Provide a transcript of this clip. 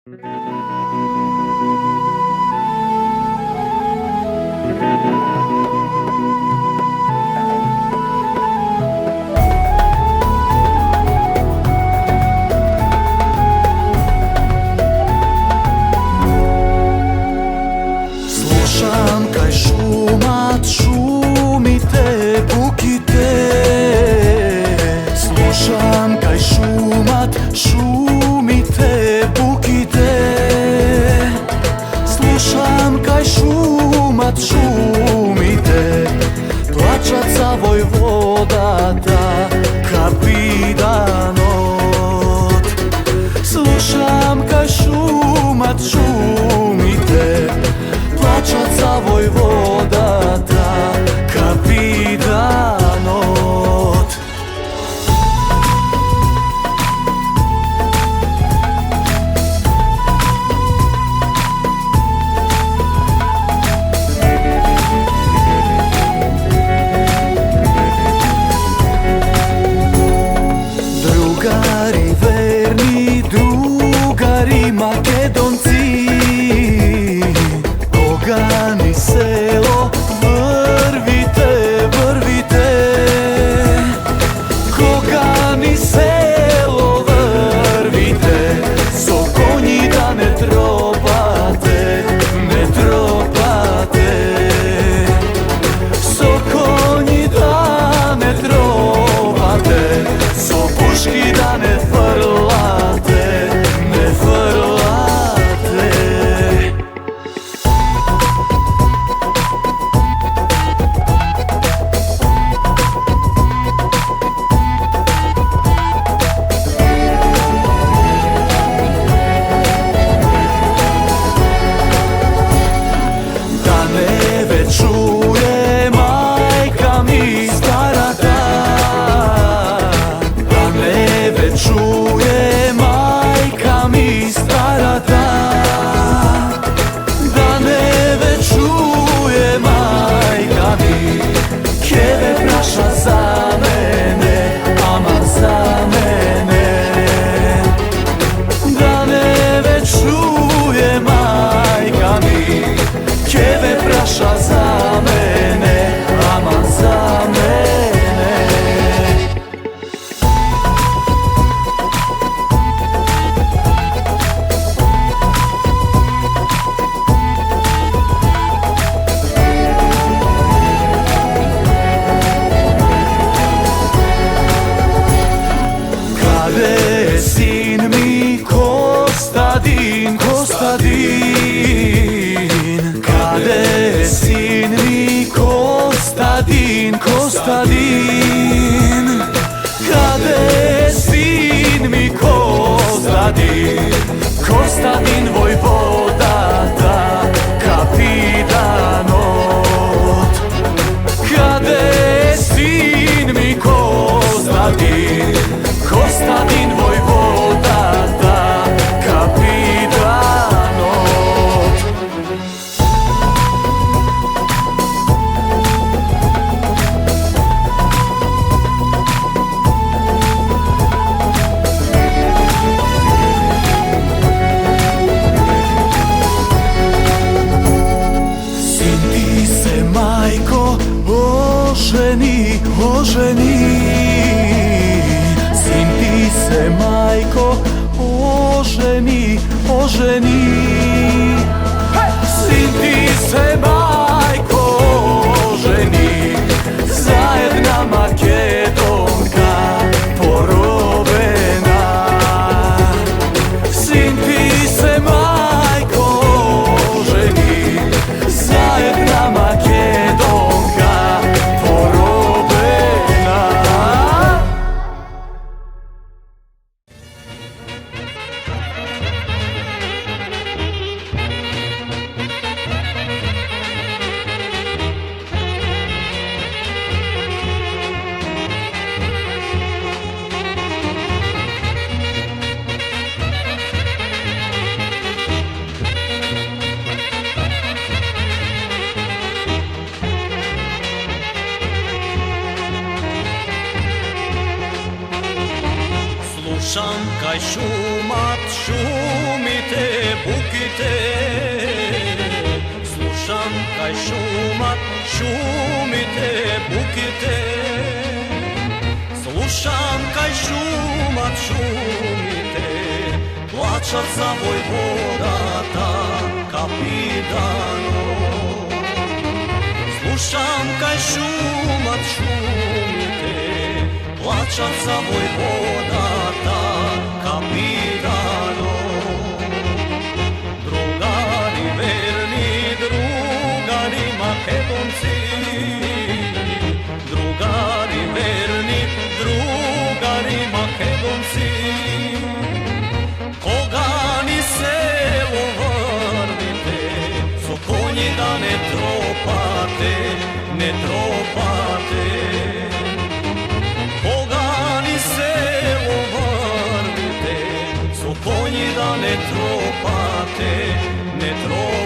Slušam kaj šumat šumite pukite. Slušam kaj šumat šumite pukite. Slušam kaj šumat šumite. Plačat za vojvodata kapitanot. Slušam kaj šumat šumite. Plačat za vojvodata kapitanot. Drugari verni, drugari Makedonci, Kogani selo, vrvite, vrvite. Kogani selo, vrvite. So konji da ne tropate, ne tropate. So konji da ne tropate. So puški da ne frlate, ne frlate. Da neve čuje majka mi starata. Da neve čuje majka mi starata. Da neve čuje majka mi. Kjeve praša za mene, ama za mene. Da neve čuje majka mi. Kjeve praša za mene, ama za mene. Kade je sin mi Kostadin, Kostadin. Kade je sin mi Kostadin, Kostadin. Kade je sin mi Kostadin, Kostadin vojvodata kapitanot. Kade je sin mi Kostadin, Kostadin vojvodata kapitanot. Sin ti se majko oženi, oženi. Sin ti se majko oženi, oženi. Sin ti se majko oženi. Zajedna Makedonka porobena. Sin ti se majko oženi. Zajedna Makedonka porobena. plaćat za vojvodata, kapitano. Slušam kaj šumat šumite, plaćat za vojvodata, kapitano. Drugari verni, drugari makedonci, drugari verni, drugari makedonci, koga ni selo vrnite, so konji da ne tropate, ne tropate. Koga ni selo vrnite, so konji da ne tropate, ne tropate.